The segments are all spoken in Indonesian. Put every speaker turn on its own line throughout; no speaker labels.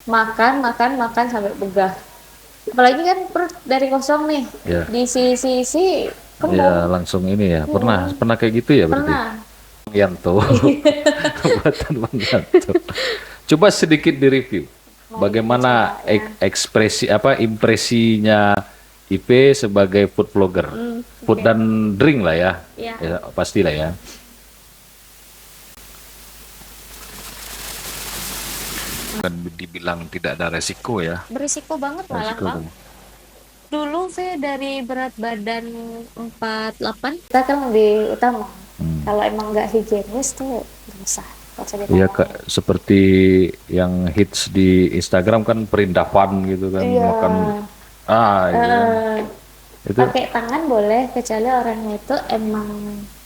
makan sampai begah. Apalagi kan perut dari kosong nih,
Ya,
diisi-isi
ya
kembung.
langsung ini ya. Pernah
Hmm,
pernah kayak gitu ya berarti.
pernah.
Bang Yanto, buatan Bang Yanto. Coba sedikit direview.
Mungkin
Bagaimana
coba ya.
ekspresi apa impresinya IP sebagai food vlogger, food
Oke.
dan drink lah ya,
Ya,
ya pastilah ya. Kan dibilang tidak ada resiko ya,
berisiko banget malah,
resiko
Bang.
tuh.
Dulu saya dari berat badan 48, kita kan lebih utama.
Hmm.
Kalau emang nggak higienis tuh nggak usah, nggak usah
Iya
ditolong.
Kak, seperti yang hits di Instagram kan perindavan gitu kan,
Iya,
makan gitu kan.
eh,
Itu
pakai tangan boleh, kecuali orangnya itu emang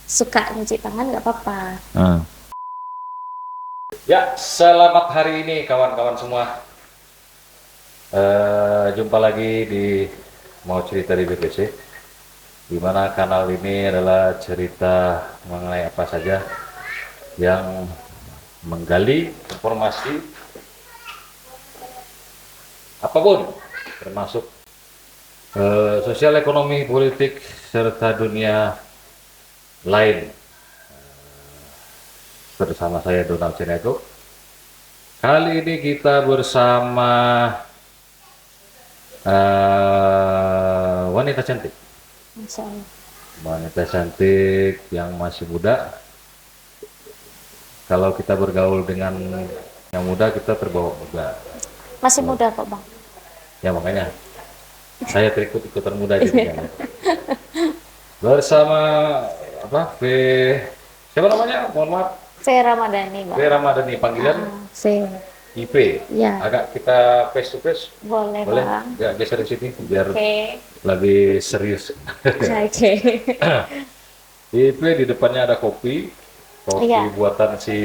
suka nyuci tangan nggak apa-apa.
ah. Ya, selamat hari ini kawan-kawan semua. Jumpa lagi di Mau Cerita di BPC, di mana kanal ini adalah cerita mengenai apa saja yang menggali informasi apapun, termasuk sosial, ekonomi, politik, serta dunia lain. Bersama saya Donald Cinego. Kali ini kita bersama wanita cantik.
Masya Allah.
Wanita cantik yang masih muda. Kalau kita bergaul dengan yang muda, kita terbawa muda.
Masih muda kok, Bang.
Ya makanya saya terikut-ikutan muda jadinya. Bersama apa? Siapa namanya? Mohon maaf.
Saya Ramadhani,
V
Bang.
Ramadhani, panggilan
Saya.
IP.
Ya,
Agak kita face to face,
boleh,
boleh?
Bang.
Ya geser di sini biar
Oke.
lebih serius.
Oke.
IP di depannya ada kopi, kopi
Iya,
buatan si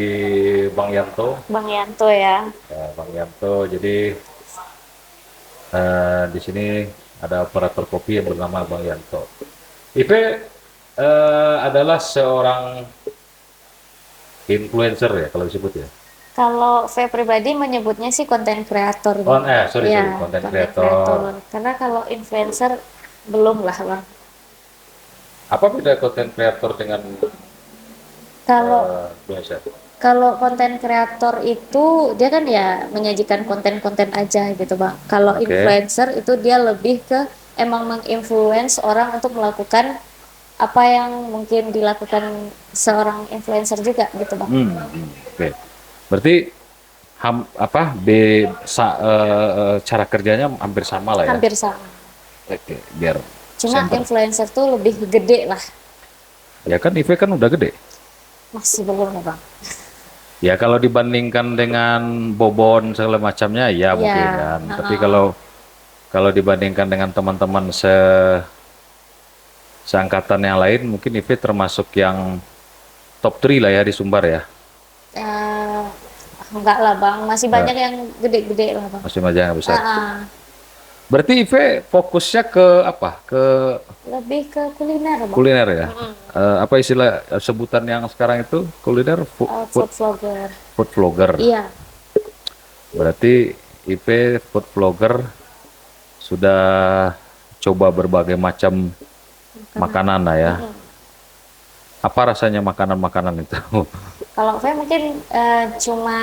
Bang Yanto.
Bang Yanto ya.
Ya, Bang Yanto. Jadi di sini ada operator kopi yang bernama Bang Yanto. IP adalah seorang influencer ya kalau disebut ya.
Kalau saya pribadi menyebutnya sih konten kreator,
Oh,
Bang.
sorry,
Ya,
content
konten
creator.
kreator. Karena kalau influencer belum lah, Bang.
Apa beda content creator dengan
Kalau
influencer?
kalau konten kreator itu dia kan ya menyajikan konten-konten aja gitu, Bang. Kalau
Oke.
influencer itu dia lebih ke emang menginfluence orang untuk melakukan apa yang mungkin dilakukan seorang influencer juga gitu, Bang.
Oke. Berarti apa cara kerjanya hampir sama lah ya.
Hampir sama.
Oke, biar
Cuma
center.
influencer tuh lebih gede lah.
Ya kan IV kan udah gede.
Masih belum ya, Bang.
Ya kalau dibandingkan dengan Bobon segala macamnya ya
Ya,
mungkin kan. Tapi
heeh.
kalau kalau dibandingkan dengan teman-teman seangkatan yang lain, mungkin IV termasuk yang top 3 lah ya di Sumbar ya.
Eh, enggak lah, Bang. Masih
Eh,
banyak yang gede-gede lah, Bang.
masih aja yang besar.
Ah,
Berarti IV fokusnya ke apa? Ke
lebih ke kuliner, Bang.
kuliner ya. Apa istilah sebutan yang sekarang itu kuliner
Food vlogger.
food vlogger.
Iya,
Berarti IP food vlogger sudah coba berbagai macam makanan lah ya. Apa rasanya makanan-makanan itu?
kalau saya mungkin cuma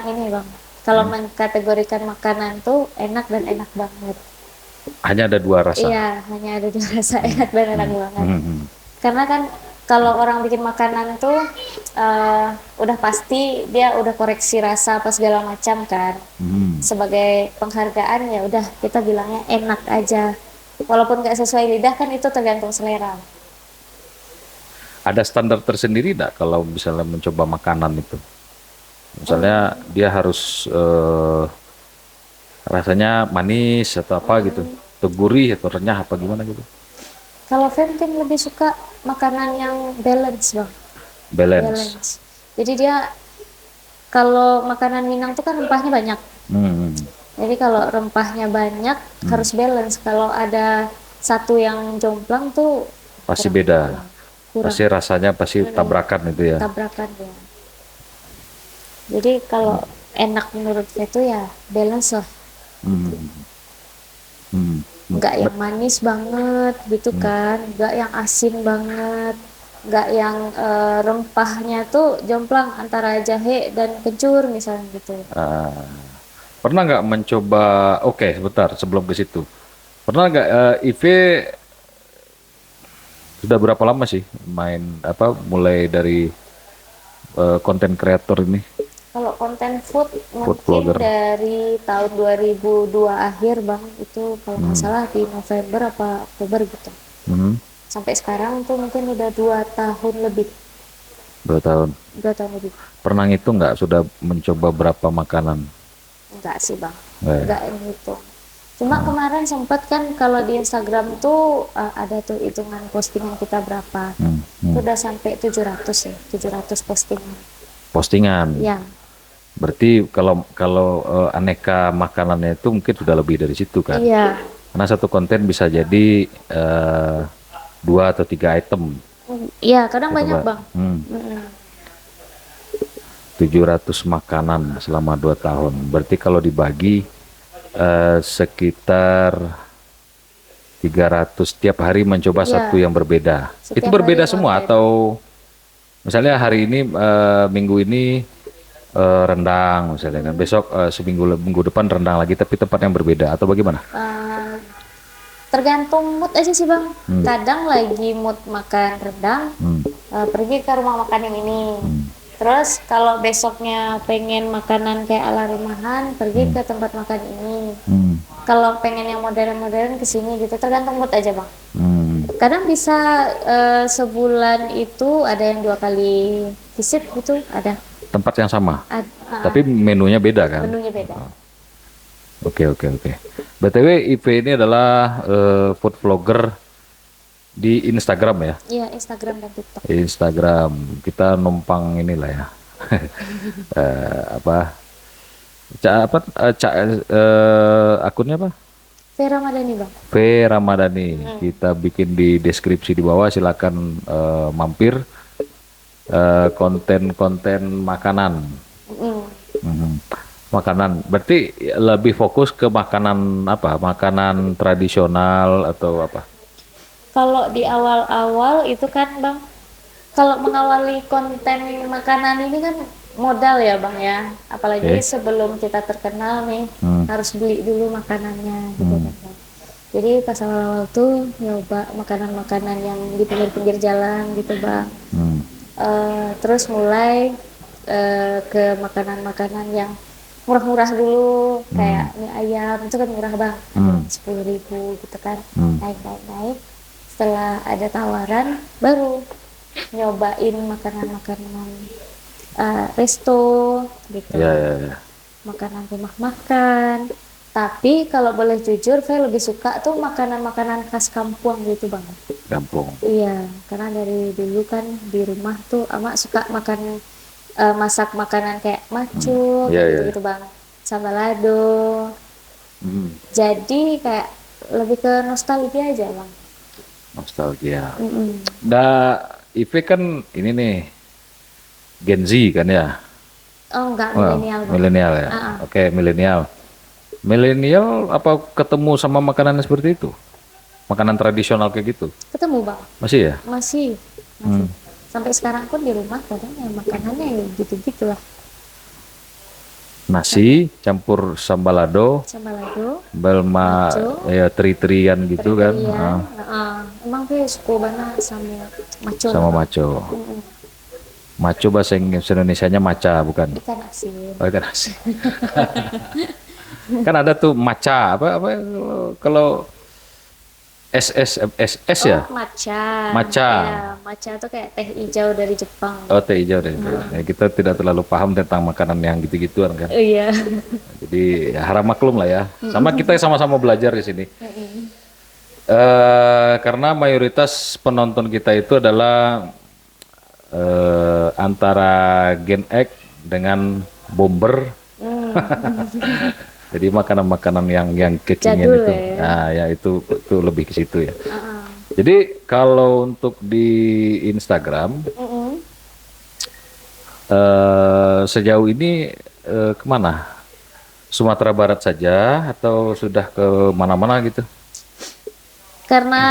ini, Bang. Kalau mengkategorikan makanan tuh enak dan enak banget.
Hanya ada dua rasa.
Iya, hanya ada dua rasa enak dan enak banget.
Hmm.
Karena kan kalau orang bikin makanan tuh eh, udah pasti dia udah koreksi rasa apa segala macam kan.
Hmm.
Sebagai penghargaan ya udah kita bilangnya enak aja. Walaupun nggak sesuai lidah kan itu tergantung selera.
Ada standar tersendiri tidak kalau misalnya mencoba makanan itu? Misalnya dia harus rasanya manis atau apa gitu, atau gurih atau renyah apa gimana gitu.
Kalau saya mungkin lebih suka makanan yang balance, Bang.
Balance.
Balance. Jadi dia kalau makanan Minang tuh kan rempahnya banyak.
Hmm.
Jadi kalau rempahnya banyak harus balance. Kalau ada satu yang jomplang tuh
Pasti
kurang,
beda.
kurang
Pasti rasanya pasti tabrakan itu ya.
tabrakan ya. Jadi kalau enak menurut saya itu ya balance lah,
Hmm. Hmm.
nggak yang manis banget gitu kan, nggak yang asin banget, nggak yang rempahnya tuh jomplang antara jahe dan kencur misalnya gitu.
Ah, pernah nggak mencoba? Oke, sebentar sebelum ke situ. Pernah nggak Ive sudah berapa lama sih main apa? Mulai dari konten kreator ini,
Kalau konten food
food
mungkin
blogger.
dari tahun 2002 akhir bang, itu kalau nggak
Hmm.
salah di November apa Oktober gitu.
Hmm.
Sampai sekarang tuh mungkin udah 2 tahun lebih,
2 tahun.
2 tahun lebih.
Pernah ngitung nggak sudah mencoba berapa makanan?
Enggak sih bang,
Nggak ya?
enggak yang itu. Cuma kemarin sempat kan kalau di Instagram tuh ada tuh hitungan postingan kita berapa.
Hmm.
Itu
Hmm.
udah sampai 700 ya, 700 postingan.
Postingan.
Ya,
Berarti kalau kalau aneka makanannya itu mungkin sudah lebih dari situ kan?
iya.
Karena satu konten bisa jadi 2 atau 3 item.
Iya, kadang
Gitu,
banyak
Mbak.
bang.
Hmm.
Mm-mm.
700 makanan selama 2 tahun. Berarti kalau dibagi sekitar 300 tiap hari mencoba satu
Iya,
yang berbeda. Itu
setiap hari
berbeda semua
konten.
atau misalnya hari ini minggu ini rendang misalnya kan. Besok minggu depan rendang lagi tapi tempat yang berbeda atau bagaimana?
Eh, Tergantung mood aja sih bang.
Hmm.
Kadang lagi mood makan rendang,
Hmm.
pergi ke rumah makan yang ini.
Hmm.
Terus kalau besoknya pengen makanan kayak ala rumahan, pergi ke tempat makan ini.
Hmm.
Kalau pengen yang modern-modern ke sini gitu, tergantung mood aja bang.
Hmm.
Kadang bisa sebulan itu ada yang 2 kali visit gitu, ada.
Tempat yang sama,
Ad-
tapi menunya beda kan?
menunya beda.
Oke, oke, oke. BTW IP ini adalah food vlogger di Instagram ya.
Iya, Instagram dan TikTok.
Di Instagram kita numpang inilah ya. Apa? Apa? Akunnya apa?
Vera Madani bang.
V Ramadhani. Kita bikin di deskripsi di bawah. Silakan mampir konten-konten makanan.
Mm.
Mhm. Makanan. Berarti lebih fokus ke makanan apa? Makanan tradisional atau apa?
Kalau di awal-awal itu kan bang, kalau mengawali konten makanan ini kan modal ya bang ya, apalagi
Oke.
sebelum kita terkenal nih
Hmm.
harus beli dulu makanannya gitu
Hmm.
kan bang. Jadi pas awal-awal tuh nyoba makanan-makanan yang di pinggir-pinggir jalan gitu bang.
Hmm.
Terus mulai ke makanan-makanan yang murah-murah dulu, kayak mie ayam itu kan murah bang, ada yang 10.000 gitu kan,
Hmm.
naik. Setelah ada tawaran, baru nyobain makanan-makanan resto gitu,
Ya, ya, ya.
makanan rumah makan. Tapi kalau boleh jujur, saya lebih suka tuh makanan-makanan khas kampung gitu bang.
Kampung.
Iya, karena dari dulu kan di rumah tuh ama suka makan masak makanan kayak macul,
Iya,
kayak
iya.
gitu-gitu bang, sambalado.
Hmm.
Jadi kayak lebih ke nostalgia aja bang.
Nostalgia.
Mm-mm.
Ive kan ini nih Gen Z kan ya?
Oh enggak,
Wah,
milenial bang.
milenial ya.
Ah, ah.
Oke, milenial. Milenial apa ketemu sama makanan seperti itu? Makanan tradisional kayak gitu?
Ketemu bang,
Masih ya?
masih.
Hmm.
Sampai sekarang pun di rumah kadang ya makanannya ya gitu-gitu lah,
Nasi campur sambalado,
sambalado,
belma
maco,
ya teri-terian gitu kan?
teri-terian. Emang gue suka banget sama maco.
Sama maco.
Mm-mm.
Maco bahasa Indonesianya maca bukan?
Ikan asin.
Oh, ikan asin. Kan ada tuh maca apa kalau SS ya?
Matcha.
Matcha.
Ya, matcha tuh kayak teh hijau dari Jepang.
Oh, teh hijau deh. Ya, kita tidak terlalu paham tentang makanan yang gitu-gituan kan.
Iya.
Jadi ya, harap maklum lah ya. Sama kita sama-sama belajar di sini. Karena mayoritas penonton kita itu adalah antara Gen X dengan Bomber. Jadi makanan-makanan yang kekinian
Jadul
itu.
ya.
Nah, ya itu lebih ke situ ya.
Heeh.
Jadi kalau untuk di Instagram
Mm-mm.
sejauh ini kemana? Sumatera Barat saja atau sudah ke mana-mana gitu?
Karena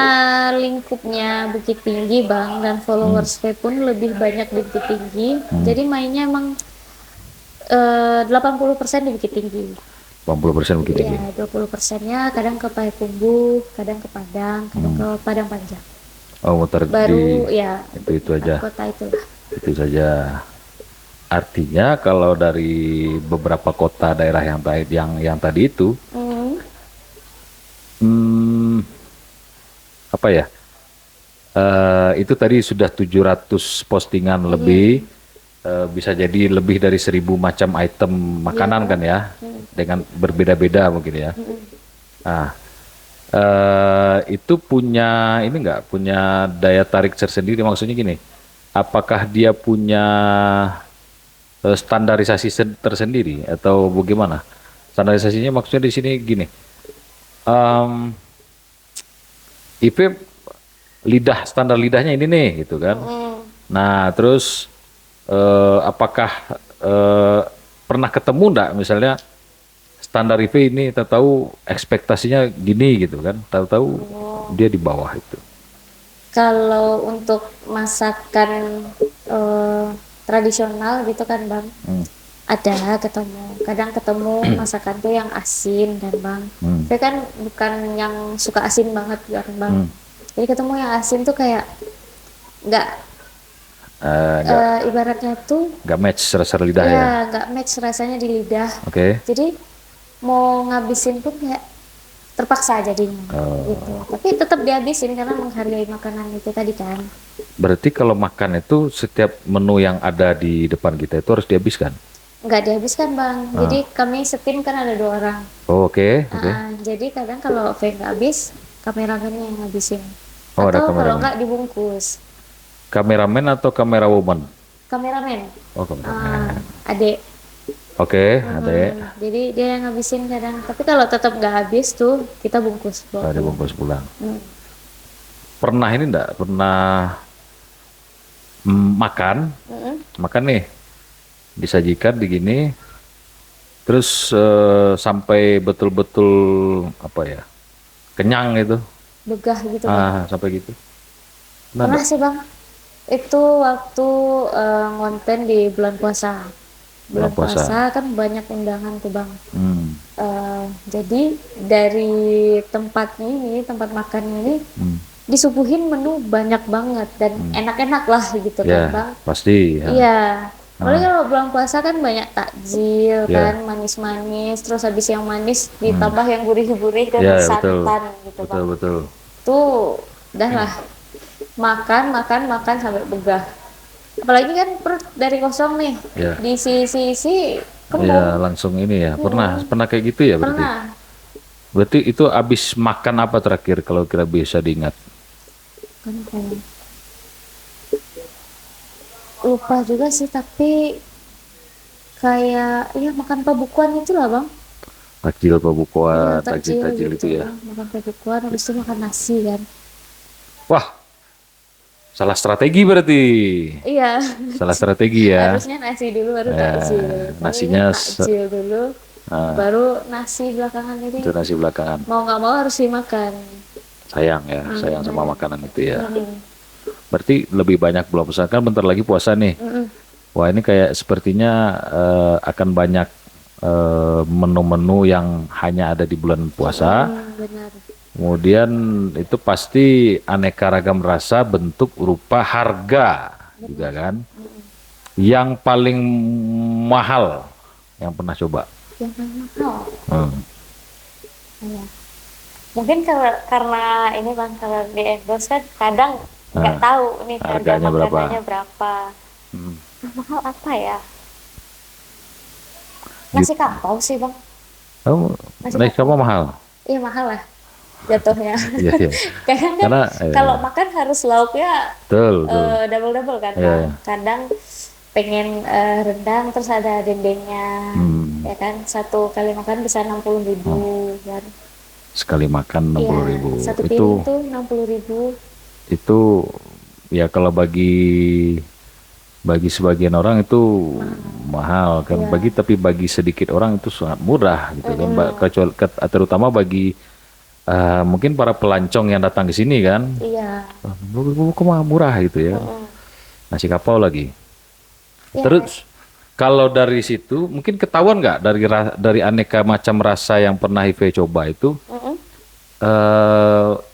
lingkupnya Bukit Tinggi Bang dan
Hmm.
followersnya pun lebih banyak di Bukit Tinggi,
Hmm.
jadi mainnya emang 80% di Bukit Tinggi.
80% Bukit Tinggi.
Ya, 20%-nya kadang ke Payakumbuh, kadang ke Padang, kadang ke
Hmm.
Padang Panjang.
Oh, muter di
Baru ya
itu
empat
aja.
kota itulah.
Itu saja. Artinya kalau dari beberapa kota daerah yang tadi itu,
Hmm,
hmm, apa ya? Itu tadi sudah 700 postingan lebih,
hmm,
bisa jadi lebih dari 1.000 macam item
iya
makanan
Bang.
kan ya,
Hmm,
dengan berbeda-beda mungkin ya.
hmm.
Nah, itu punya ini nggak punya daya tarik tersendiri, maksudnya gini, apakah dia punya standarisasi tersendiri atau bagaimana? Standarisasinya maksudnya di sini gini, em, IP lidah standar lidahnya ini nih gitu kan.
Hmm.
Nah terus apakah pernah ketemu nggak misalnya standar IP ini tahu-tahu ekspektasinya gini gitu kan, tahu-tahu
Oh.
dia di bawah itu.
Kalau untuk masakan eh, tradisional gitu kan Bang,
Hmm,
ada ketemu. Kadang ketemu masakan tuh yang asin dan Bang.
hmm,
Saya kan bukan yang suka asin banget kan Bang.
hmm.
Jadi ketemu yang asin tuh kayak nggak
Nggak
ibaratnya tuh
nggak match rasa lidah
ya
ya.
nggak match rasanya di lidah.
Oke.
Jadi mau ngabisin pun kayak terpaksa jadinya gitu.
Eh,
Tapi tetap dihabisin karena menghargai makanan itu tadi kan.
Berarti kalau makan itu setiap menu yang ada di depan kita itu harus dihabiskan.
Nggak dihabiskan Bang. Jadi
Ah.
kami setim kan ada 2 orang.
Oh, oke, oke.
Jadi kadang kalau V nggak habis, kameramennya yang ngabisin.
Oh, ada
Atau kalau
kameramen.
nggak dibungkus.
Kameramen atau kamera woman?
Kameramen,
Oh, kameramen.
adik.
Oke, adek.
Jadi dia yang ngabisin kadang. Tapi kalau tetap nggak habis tuh, kita bungkus bawa
Ada
pulang.
bungkus pulang.
Hmm.
Pernah ini enggak? Pernah makan,
Mm-mm.
makan nih, disajikan begini, terus sampai betul-betul apa ya, kenyang gitu.
Begah gitu Bang.
Sampai gitu. Pernah
Pernah
enggak?
sih Bang. Itu waktu ngonten di bulan puasa.
Bulan
Bulan
puasa.
puasa kan banyak undangan tuh Bang.
Hmm,
Jadi dari tempatnya ini, tempat makan ini
hmm,
disuguhin menu banyak banget dan
hmm.
enak-enak lah gitu kan
Ya,
Bang.
pasti. Ya.
Iya. Apalagi
Ah,
kalau bulan puasa kan banyak takjil kan,
ya,
manis-manis, terus habis yang manis
hmm.
ditambah yang gurih-gurih dan
Ya, betul,
santan gitu
betul,
Bang.
betul.
Tuh udah lah makan makan makan sampai begah. Apalagi kan perut dari kosong nih,
Ya,
diisi-isi
ya
kembung.
langsung ini ya. Pernah,
Mm-mm.
pernah kayak gitu ya berarti.
Pernah.
Berarti itu habis makan apa terakhir kalau kira bisa diingat?
Kan kayak lupa juga sih tapi kayak ya makan pabukuan itulah Bang.
Takjil
Iya
pembukuan,
takjil
takjil-takjil
gitu
itu ya.
makan pabukuan habis itu makan nasi kan.
Wah, salah strategi berarti.
Iya.
Salah strategi ya.
Harusnya nasi dulu baru takjil. Kami ini
Nasinya
takjil dulu
ah,
baru nasi belakangan ini
itu nasi belakangan.
mau nggak mau harus dimakan.
Sayang ya, sayang sama
Mm-mm.
makanan itu ya.
Mm-mm.
Berarti lebih banyak belum pesan kan bentar lagi puasa nih.
Mm-mm.
Wah, ini kayak sepertinya akan banyak menu-menu yang hanya ada di bulan puasa.
Benar.
Kemudian itu pasti aneka ragam rasa, bentuk, rupa, harga juga kan. Yang paling mahal yang pernah coba.
Yang paling mahal.
Hmm.
Iya. Mungkin karena ini Bang kalau di endorse kan kadang nggak
Nah,
tahu nih harga
harganya berapa?
makanannya berapa.
Hmm.
Mahal apa ya? Nasi
Gitu.
kapau sih Bang.
Oh,
Nasi
naik
kapau.
kamu mahal.
Iya mahal lah jatuhnya.
Iya, iya.
Kadang kan
Karena
kalau makan harus lauknya
betul, betul.
double-double kan
Iya,
Bang.
iya.
Kadang pengen rendang terus ada dendengnya.
Hmm.
Ya kan satu kali makan bisa 60.000 kan.
Sekali makan
Iya,
60.000.
satu
Itu
piring tuh 60.000.
itu ya kalau bagi Bagi sebagian orang itu mahal kan,
Iya.
tapi bagi sedikit orang itu sangat murah gitu kan, kecuali terutama bagi mungkin para pelancong yang datang ke sini kan,
Iya.
kok murah gitu ya,
Mm-mm.
nasi kapau lagi.
Ya.
Terus kalau dari situ mungkin ketahuan nggak dari aneka macam rasa yang pernah Ive coba itu,
Mm-mm.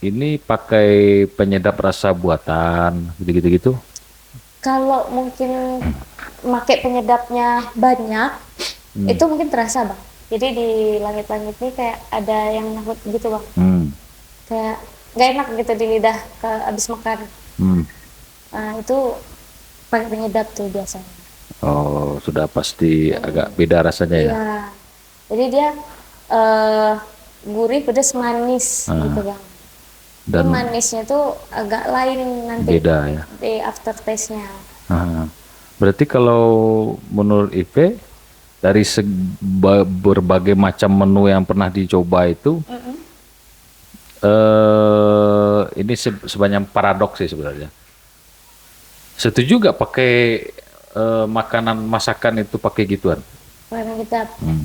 ini pakai penyedap rasa buatan gitu-gitu gitu.
Kalau mungkin pakai penyedapnya banyak,
Hmm.
itu mungkin terasa bang. Jadi di langit-langit ini kayak ada yang nyangkut gitu bang.
Hmm.
Kayak nggak enak gitu di lidah ke abis makan.
Hmm.
Nah, itu pakai penyedap tuh biasanya.
Oh, sudah pasti agak beda rasanya ya.
Iya. Jadi dia eh gurih, pedas, manis gitu
Ah,
bang. Ini
dan
manisnya tuh agak lain nanti
beda ya.
di aftertaste-nya.
Ah, berarti kalau menurut Ive dari berbagai macam menu yang pernah dicoba itu,
Mm-mm.
ini sebanyak paradoks sih sebenarnya. Setuju gak pakai makanan masakan itu pakai gituan?
Karena kita
Hmm.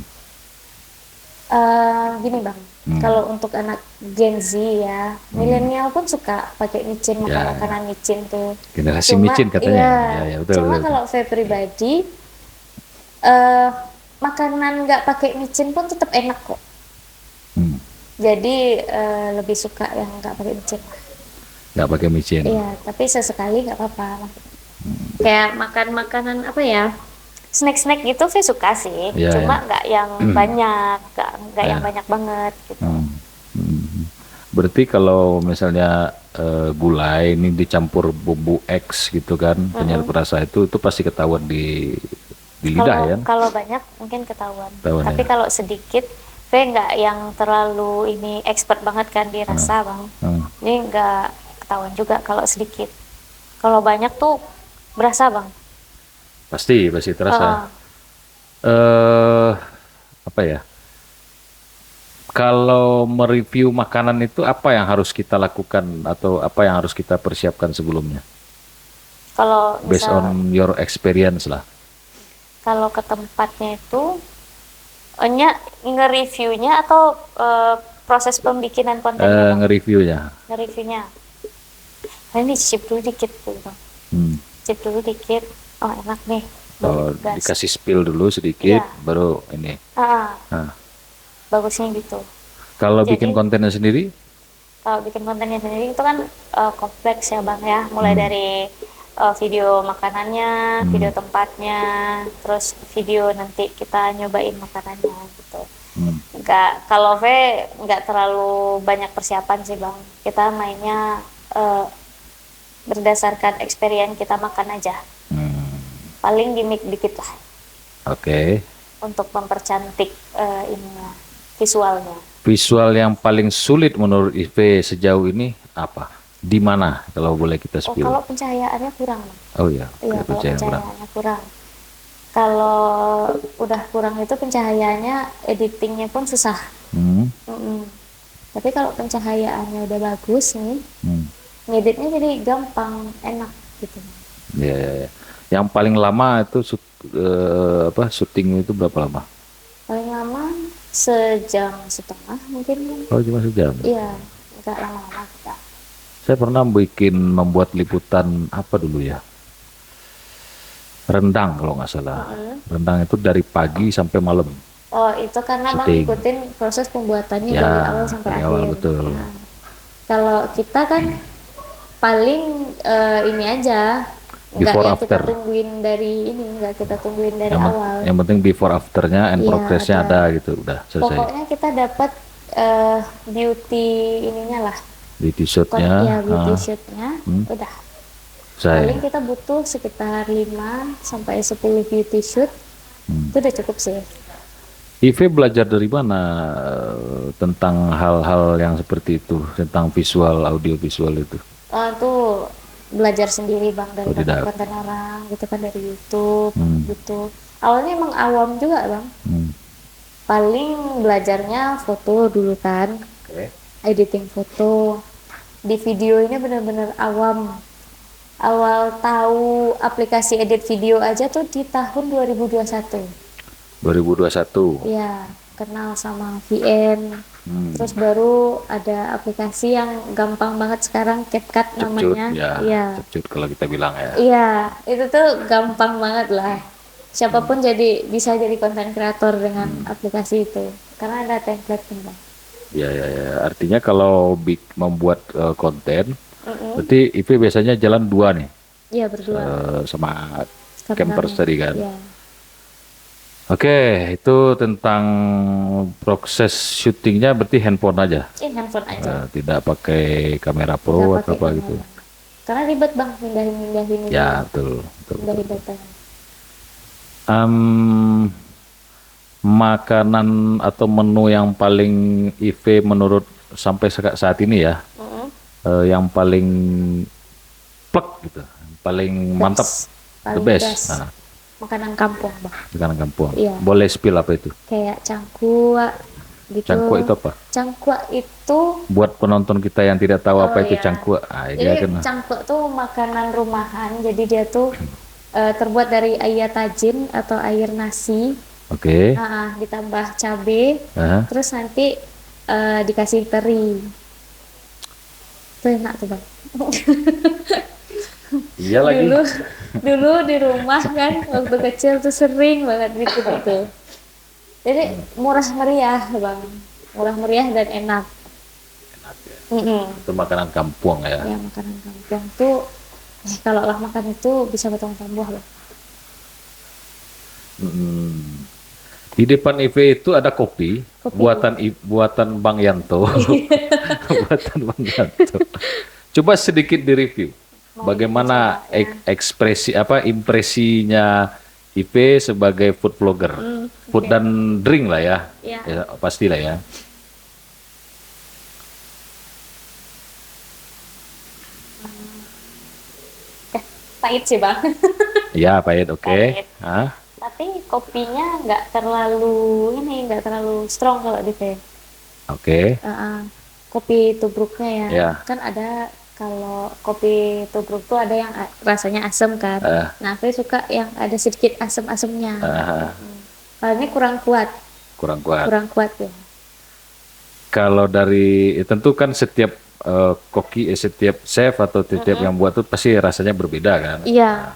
gini bang,
Hmm.
kalau untuk anak Gen Z ya, milenial pun suka pakai micin, makan
Ya, ya.
makanan micin tuh.
Generasi
Cuma
micin katanya.
iya,
Ya, ya betul,
cuma
betul, betul.
kalau saya pribadi, eh makanan nggak pakai micin pun tetap enak kok.
Hmm.
Jadi lebih suka yang nggak pakai micin.
Nggak pakai micin.
Iya, tapi sesekali nggak apa-apa. Kayak makan makanan apa ya? Snack-snack gitu saya suka sih.
Ya,
Cuma
ya.
nggak yang banyak, nggak yang
Ya.
banyak banget gitu.
Hmm. Hmm. Berarti kalau misalnya gulai ini dicampur bumbu X gitu kan, penyedap rasa itu pasti ketahuan di lidah
Kalau
ya.
kalau banyak mungkin ketahuan.
Ketahuan
Tapi
ya.
kalau sedikit, saya nggak yang terlalu ini expert banget kan di rasa bang.
Hmm.
Jadi nggak ketahuan juga kalau sedikit. Kalau banyak tuh berasa bang.
Pasti terasa.
Heeh.
eh Apa ya? Kalau mereview makanan itu apa yang harus kita lakukan atau apa yang harus kita persiapkan sebelumnya?
Kalau
Based
misal
on your experience lah.
kalau ke tempatnya itu, nge-reviewnya atau proses pembikinan kontennya bang?
Nge-reviewnya.
Nge-reviewnya. Nah, ini cicip dulu dikit tuh bang.
Hmm.
Cicip dulu dikit. Oh enak nih.
Oh,
Baru gas.
dikasih spill dulu sedikit,
Iya.
baru ini.
Ah,
Nah,
bagusnya gitu.
kalau
Jadi
bikin kontennya sendiri,
kalau bikin kontennya sendiri itu kan kompleks ya bang ya, mulai dari video makanannya, video tempatnya, terus video nanti kita nyobain makanannya gitu. Nggak, kalau V nggak terlalu banyak persiapan sih bang. Kita mainnya berdasarkan experience kita makan aja. Paling gimmick dikit lah
oke.
untuk mempercantik ininya, visualnya.
Visual yang paling sulit menurut IV sejauh ini apa? Di mana kalau boleh kita
Oh
spill?
kalau pencahayaannya kurang bang.
Oh iya,
Iya,
kayak
kalau
percaya orang.
pencahayaannya kurang. Kalau udah kurang itu pencahayaannya, editingnya pun susah.
Hmm,
Mm-mm. Tapi kalau pencahayaannya udah bagus nih,
hmm.
ngeditnya jadi gampang, enak gitu.
Ya, ya, ya. Yang paling lama itu syuting itu berapa lama?
Paling lama sejam setengah mungkin.
Oh cuma sejam.
Iya, nggak lama-lama kita.
Saya pernah membuat liputan apa dulu ya? Rendang kalau nggak salah. Rendang itu dari pagi sampai malam.
Oh itu karena bang
Syuting.
ngikutin proses pembuatannya
Ya,
dari awal sampai
dari
akhir.
awal, betul.
Nah, kalau kita kan paling ini aja, nggak
Before
yang kita
after.
tungguin dari ini, nggak kita tungguin dari
Yang,
awal.
yang penting before afternya and
Iya,
progressnya
ada.
ada gitu, udah selesai.
Pokoknya kita dapat beauty ininya lah,
Di t-shirtnya,
ya beauty shootnya, udah. Paling
saya.
kita butuh sekitar 5 sampai 10 beauty shoot, itu udah cukup sih.
Ive belajar dari mana tentang hal-hal yang seperti itu, tentang visual, audio visual itu?
Tuh belajar sendiri bang dari
Oh, tidak.
konten orang gitu kan, dari YouTube
Hmm.
gitu. Awalnya emang awam juga bang.
Hmm.
Paling belajarnya foto dulu kan, editing foto. Di video ini bener-bener awam. awal tahu aplikasi edit video aja tuh di tahun 2021.
2021.
Ya, kenal sama VN.
Hmm.
Terus baru ada aplikasi yang gampang banget sekarang, CapCut
Cepcut
namanya.
ya,
Iya.
cepcut kalau kita bilang ya.
Iya, itu tuh gampang banget lah. Siapapun bisa jadi konten kreator dengan aplikasi itu. Karena ada template-nya, Bang.
Ya, ya, ya. Artinya kalau membuat konten,
Mm-mm.
berarti IP biasanya jalan dua nih,
Iya, berdua.
sama
Kameramen.
campers tadi kan.
Iya.
Oke, itu tentang proses syutingnya berarti handphone aja,
Handphone aja.
tidak pakai kamera
Nggak
pro atau
pakai
apa
kamera.
gitu.
Karena ribet, Bang, mindahin
Ya, betul, betul,
pindahin
betul.
data.
Makanan atau menu yang paling IV menurut sampai saat ini ya,
Mm-mm.
yang paling plek gitu, paling mantap, the
Paling
best.
best.
Nah,
Makanan kampung, Bang.
makanan kampung.
Iya.
Boleh spill apa itu?
Kayak cangkuak gitu.
Cangkuak itu apa?
Cangkuak itu
Buat penonton kita yang tidak tahu apa itu
iya.
cangkuak. Ah, ini
Jadi
kan.
cangkuak tuh makanan rumahan. Jadi dia tuh terbuat dari air tajin atau air nasi.
Oke.
Ditambah cabe,
Aha.
terus nanti dikasih teri. Itu enak tuh, Bang.
Iya lagi.
Dulu di rumah kan waktu kecil tuh sering banget bikin itu. Jadi murah meriah, Bang. Murah meriah dan enak.
Enak ya.
Mm-mm.
Itu makanan kampung ya.
Ya, makanan kampung tuh kalau lah makan itu bisa bertambah loh.
Mm. Di depan IV itu ada kopi, buatan Bang Yanto. Buatan Bang Yanto. Coba sedikit direview. Bagaimana impresinya IP sebagai food vlogger, food dan drink lah ya,
Ya.
ya pastilah ya.
Pahit sih, Bang.
Ya pahit, oke.
Pahit.
Hah?
Tapi kopinya nggak terlalu strong kalau di teh.
Oke.
Kopi tubruknya ya.
Ya.
Kan ada kalau kopi tubruk tuh ada yang rasanya asam kan. Nah, aku suka yang ada sedikit asam-asamnya. Kalau ini kurang kuat.
Kurang kuat.
Kurang kuat ya.
Kalau dari tentu kan setiap setiap chef atau setiap yang buat tuh pasti rasanya berbeda kan.
Iya.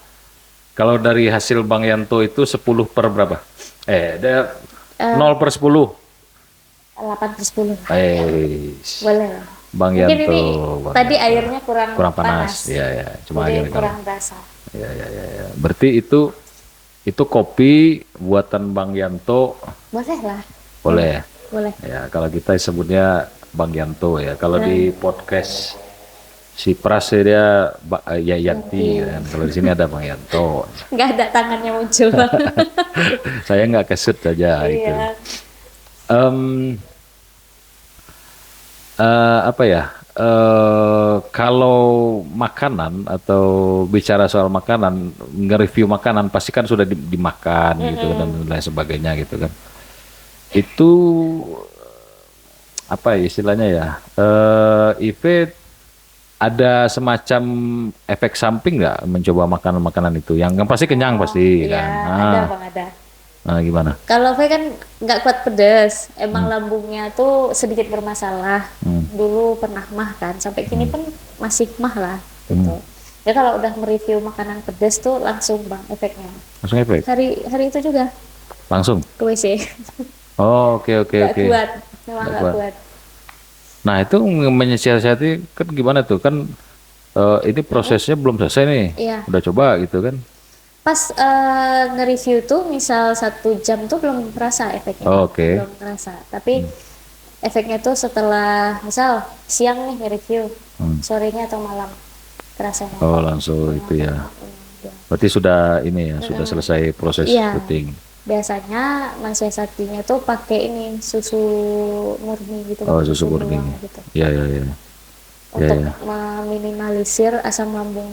Kalau dari hasil Bang Yanto itu 10 per berapa? 0 per 10.
8/10.
Boleh.
Boleh.
Bang
Mungkin
Yanto.
ini
Bang
tadi
Yanto.
airnya kurang
panas. Iya, ya. Cuma
jadi
gini
kurang berasa.
Ya. Berarti itu kopi buatan Bang Yanto.
Boleh lah.
Boleh.
Boleh.
Ya, kalau kita sebutnya Bang Yanto ya. Kalau di podcast si Pras dia Yanti kan. Kalau di sini ada Bang Yanto.
Nggak ada tangannya muncul.
Saya nggak kesut saja itu.
Iya.
Apa ya? Kalau makanan atau bicara soal makanan, nge-review makanan pasti kan sudah dimakan gitu dan lain sebagainya gitu kan. Itu apa ya istilahnya ya? IV ada semacam efek samping nggak mencoba makanan-makanan itu? Yang pasti kenyang pasti
Iya,
kan.
ada Bang, ada.
Nah, gimana?
Kalau V kan nggak kuat pedas, emang lambungnya tuh sedikit bermasalah. Dulu pernah mah kan, sampai kini pun masih mah lah gitu. Ya kalau udah mereview makanan pedas tuh langsung Bang efeknya.
Langsung efek?
Hari itu juga
Langsung?
ke WC.
Oh, oke.
Nggak kuat, memang
Nggak
nggak
kuat.
kuat.
Nah, itu menyiasati kan gimana tuh? Kan ini prosesnya belum selesai nih.
Iya.
Udah coba gitu kan?
Pas nge-review tuh misal 1 jam tuh belum terasa efeknya.
Oh, oke.
Belum terasa. Tapi efeknya tuh setelah misal siang nih nge-review, sorenya atau malam terasanya.
Oh, langsung itu ya. Berarti sudah ini ya, sudah selesai proses
Iya.
syuting.
Biasanya mensiasatinya tuh pakai ini susu murni gitu.
Oh, susu murni.
beruang gitu.
Iya.
Untuk meminimalisir asam lambung.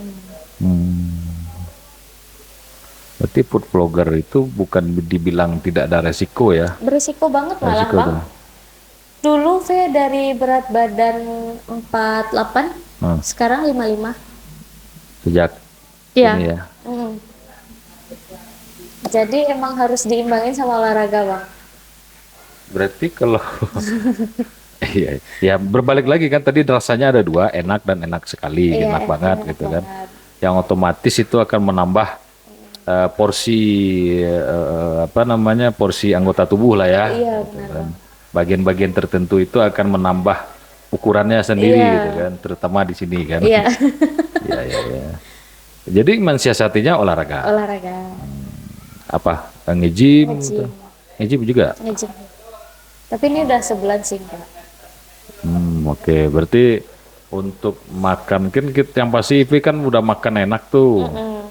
Berarti food vlogger itu bukan dibilang tidak ada resiko ya?
Berisiko banget malah
Resiko
Bang.
tuh.
Dulu saya dari berat badan 48, sekarang 55.
sejak
Iya.
ini ya.
Mm. Jadi emang harus diimbangin sama olahraga bang.
Berarti kalau iya, ya berbalik lagi kan tadi rasanya ada dua, enak dan enak sekali,
Iya,
enak banget
enak
gitu kan.
banget.
Yang otomatis itu akan menambah porsi apa namanya porsi anggota tubuh lah ya.
Iya
Gitu
benar
kan.
bang.
Bagian-bagian tertentu itu akan menambah ukurannya sendiri
Iya,
gitu kan, terutama di sini kan.
iya.
Iya, iya, iya. Jadi mensiasatinya olahraga.
Olahraga,
Apa? Nge-gym gitu.
nge-gym,
Nge-gym juga.
nge-gym. Tapi ini udah sebulan sih enggak.
Oke. Berarti untuk makan kan yang pasti Ivi kan udah makan enak tuh.
Mm-mm.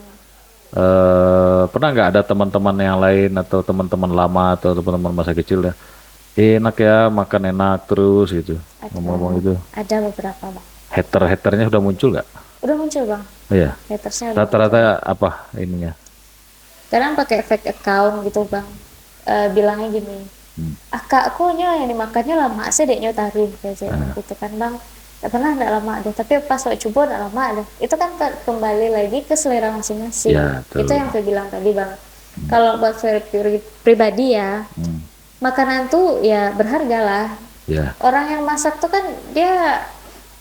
Pernah nggak ada teman-teman yang lain atau teman-teman lama atau teman-teman masa kecil ya? Enak ya makan enak terus gitu.
Ada,
Ngomong-ngomong itu.
ada beberapa bang.
Hater-haternya sudah muncul nggak?
Udah muncul bang.
Oh iya.
Hatersnya udah muncul.
Rata-rata apa ininya?
Kadang pakai fake account gitu bang. Bilangnya gini, ah kakku nyo yang dimakannya lama sih dek nyo tarik kayak gitu kan bang. Gak pernah nggak lama deh, tapi pas waktu coba nggak lama deh. Itu kan kembali lagi ke selera masing-masing.
Ya, betul.
Itu yang saya bilang tadi bang. Kalau buat saya pribadi ya,
Hmm,
makanan tuh ya berharga lah.
ya,
Orang yang masak tuh kan dia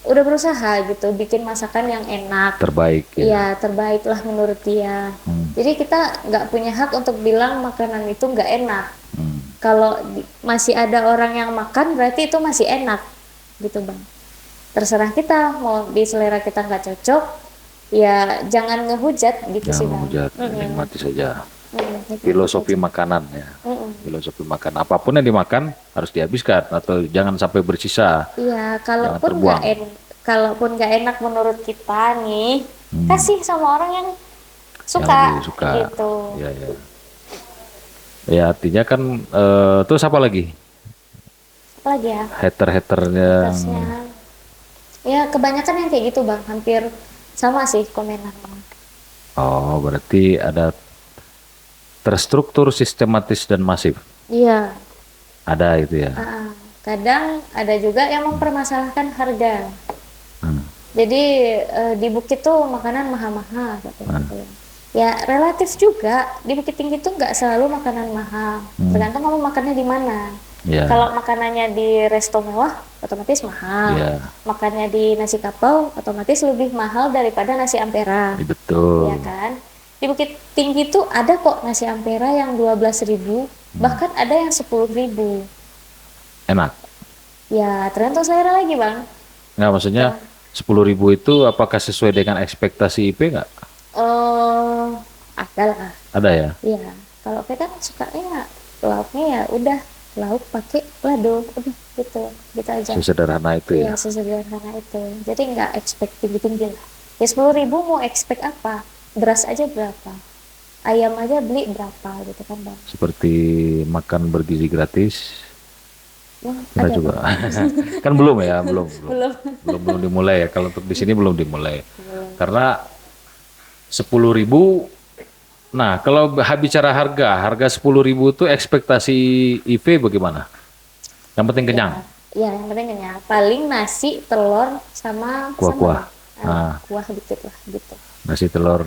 udah berusaha gitu, bikin masakan yang enak.
terbaik ya.
Iya, terbaik lah menurut dia. Jadi kita nggak punya hak untuk bilang makanan itu nggak enak.
Hmm.
Kalau masih ada orang yang makan, berarti itu masih enak, gitu bang. Terserah kita, mau di selera kita nggak cocok, ya jangan ngehujat gitu sih
Jangan
bang.
menghujat, nikmati saja.
Nikmati
Filosofi
aja.
makanan ya.
Mm-mm.
Filosofi makan. Apapun yang dimakan harus dihabiskan atau jangan sampai bersisa.
Iya,
Jangan terbuang.
kalaupun nggak enak menurut kita nih, kasih sama orang yang suka,
Yang suka.
gitu.
Ya, ya. Ya artinya kan terus apa lagi?
Apa lagi ya?
Hater-haternya.
Terusnya, ya kebanyakan yang kayak gitu bang, hampir sama sih komenan.
Oh, berarti ada terstruktur, sistematis dan masif.
Iya,
Ada itu ya.
kadang ada juga yang mempermasalahkan harga.
Hmm.
Jadi di bukit tuh makanan mahal-mahal katanya gitu. Ya relatif juga, di Bukit Tinggi tuh nggak selalu makanan mahal, tergantung kamu makannya di mana.
Ya.
Kalau makanannya di resto mewah, otomatis mahal.
Iya.
Makannya di nasi kapau, otomatis lebih mahal daripada nasi ampera.
Betul.
Ya kan? Di Bukit Tinggi tuh ada kok nasi ampera yang 12.000, bahkan ada yang 10.000.
Enak.
Ya tergantung selera lagi bang.
Nggak, maksudnya 10.000 itu apakah sesuai dengan ekspektasi IP nggak?
Ada lah.
Ada ya?
Iya. Kalau kita kan sukanya lauknya ya udah lauk pakai lado, udah gitu aja.
Sesederhana itu
Iya
ya.
sesederhana itu. Jadi nggak expect tinggi-tinggi lah. Ya 10.000 mau expect apa? Beras aja berapa? Ayam aja beli berapa gitu kan bang?
Seperti makan bergizi gratis.
Wah,
Pernah
ada
coba?
bang.
Kan belum ya, belum.
Belum.
Belum dimulai ya. Kalau untuk di sini belum dimulai. Karena 10.000. Nah, kalau bicara harga 10.000 itu ekspektasi IV bagaimana? Yang penting kenyang.
Iya yang penting kenyang. Paling nasi, telur sama
Kuah-kuah.
sambal. Kuah dikit lah gitu.
Nasi telur,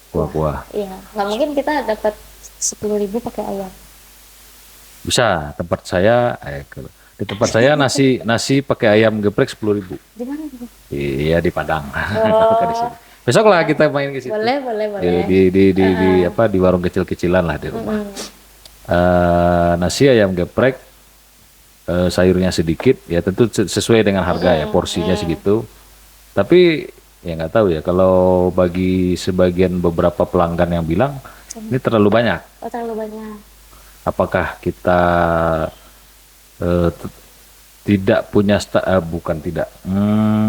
kuah-kuah.
Iya, nggak mungkin kita dapat 10.000 pakai ayam.
Bisa. Di tempat saya nasi pakai ayam geprek 10.000.
Di mana gitu?
Iya di Padang. Bukan di sini. Besok lah kita main ke situ.
Boleh.
Di warung kecil-kecilan lah di rumah. Nasi ayam geprek, sayurnya sedikit, ya tentu sesuai dengan harga ya, porsinya segitu. Tapi ya nggak tahu ya, kalau bagi sebagian beberapa pelanggan yang bilang ini terlalu banyak.
Oh, terlalu banyak.
Apakah kita tidak punya bukan tidak.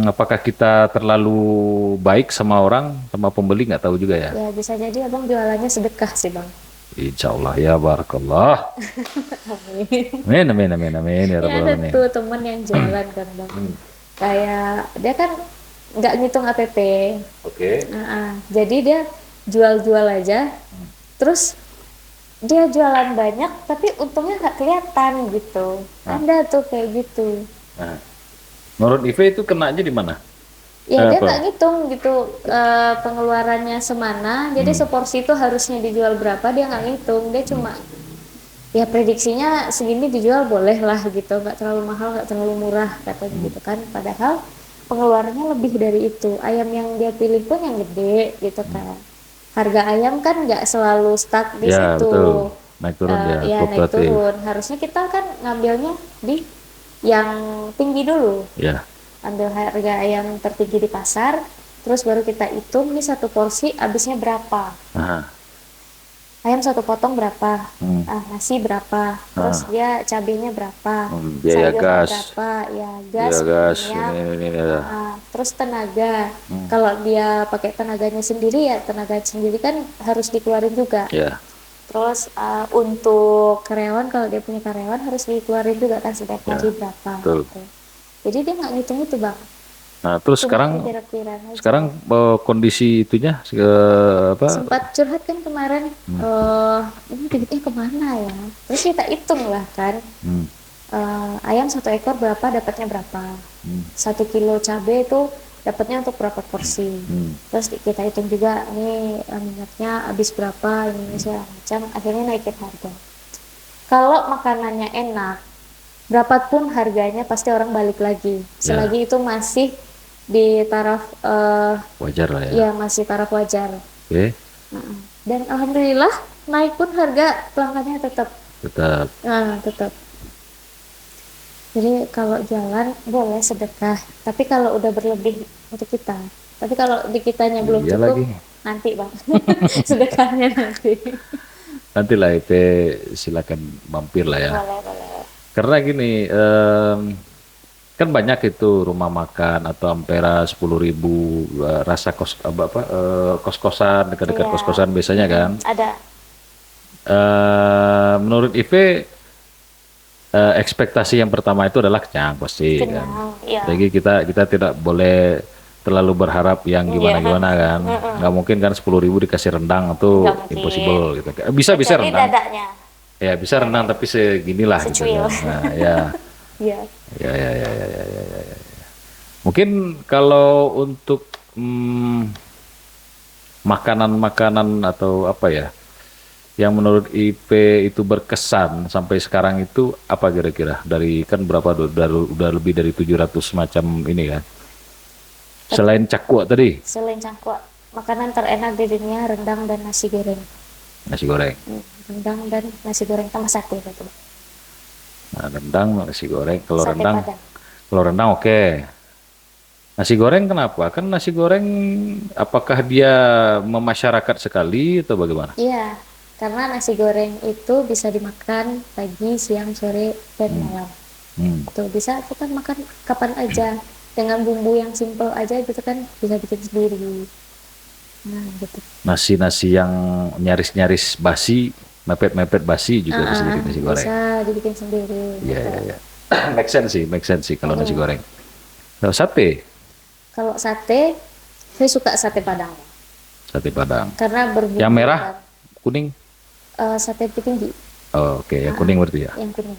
Apakah kita terlalu baik sama orang, sama pembeli, nggak tahu juga ya.
Ya bisa jadi abang jualannya sedekah sih bang.
Insya Allah ya barakallah. Amin ya
Ya
rabbal
ada
alamin.
tuh temen yang jualan kan bang. Kayak dia kan nggak ngitung APP.
Oke.
Jadi dia jual-jual aja. Terus dia jualan banyak tapi untungnya nggak kelihatan gitu. Ada tuh kayak gitu.
Nah, menurut Ive itu kenanya di mana?
Ya dia
Apa?
nggak ngitung gitu pengeluarannya semana, jadi seporsi itu harusnya dijual berapa dia nggak ngitung, dia cuma ya prediksinya segini dijual boleh lah gitu, nggak terlalu mahal nggak terlalu murah katanya gitu kan, padahal pengeluarannya lebih dari itu. Ayam yang dia pilih pun yang gede gitu kan, harga ayam kan nggak selalu stuck di
Ya, betul.
situ.
Naik turun ya,
Ya naik
fluktuatif.
turun, harusnya kita kan ngambilnya di yang tinggi dulu,
Ya.
ambil harga ayam tertinggi di pasar, terus baru kita hitung nih satu porsi habisnya berapa.
Aha.
Ayam satu potong berapa,
Hmm.
nasi berapa, terus dia cabenya berapa,
Biaya
sayurnya
gas,
berapa, ya
biaya
gas,
gas,
minyak,
ini ya.
terus tenaga. Kalau dia pakai tenaganya sendiri ya tenaga sendiri kan harus dikeluarin juga.
Ya,
Terus untuk karyawan kalau dia punya karyawan harus dikeluarin juga kan setiap hari berapa
betul.
gitu. Jadi dia nggak ngitung itu bang,
Nah, terus
cuma
sekarang
kira-kira aja.
sekarang kondisi itunya apa?
Sempat curhat kan kemarin, ini duitnya kemana ya, terus kita hitung lah kan,
Hmm.
ayam satu ekor berapa dapatnya berapa, 1 kilo cabai itu dapatnya untuk berapa porsi, terus kita hitung juga nih minyaknya habis berapa, ini segala macam, akhirnya naikin harga. Kalau makanannya enak, berapapun harganya pasti orang balik lagi, selagi itu masih di taraf
Wajar lah ya.
ya masih taraf wajar.
Oke,
Dan alhamdulillah naik pun harga pelanggannya tetap.
tetap.
Tetap. Jadi kalau jualan boleh sedekah, tapi kalau udah berlebih untuk kita. Tapi kalau di kitanya belum
Iya
cukup,
lagi.
nanti bang, sedekahnya nanti.
Nanti lah IP silakan mampir lah ya.
Boleh, boleh.
Karena gini, kan banyak itu rumah makan atau ampera 10.000 rasa kos-kosan dekat-dekat
Iya.
kos-kosan biasanya kan.
Ada.
Menurut Ive ekspektasi yang pertama itu adalah kenyang pasti kan.
Kenyang, iya.
Jadi kita tidak boleh terlalu berharap yang gimana-gimana kan. Nggak mungkin kan 10.000 dikasih rendang itu
Nggak mungkin.
impossible gitu. Bisa
Kecuali
rendang.
dadanya.
Ya bisa rendang tapi seginilah gitu
Secuil.
kan. Nah, ya.
Iya.
Ya. Mungkin kalau untuk makanan-makanan atau apa ya, yang menurut IP itu berkesan sampai sekarang itu apa kira-kira? Dari kan berapa udah lebih dari 700 macam ini kan. Selain cakwa tadi,
Selain cangkok, makanan terenak di dunia rendang dan nasi goreng.
nasi goreng.
Rendang dan nasi goreng sama sate gitu.
Nah, rendang, nasi goreng, kalau
Sate
rendang,
Padang.
oke. Nasi goreng kenapa? Kan nasi goreng apakah dia memasyarakat sekali atau bagaimana?
Iya, karena nasi goreng itu bisa dimakan pagi, siang, sore, dan malam.
Hmm.
Tuh bisa kita makan kapan aja dengan bumbu yang simple aja gitu kan, bisa bikin sendiri. Nah gitu.
Nasi-nasi yang nyaris-nyaris basi, mepet-mepet basi juga bisa jadi nasi goreng.
Bisa dibikin sendiri.
Iya,
gitu.
iya. Make sense sih kalau nasi goreng. Kalau sate,
Kalau sate, saya suka sate Padang
sate Padang.
karena berbumbu.
Yang merah, kuning.
Sate tinggi.
Oh, oke, yang kuning berarti ya.
Yang kuning.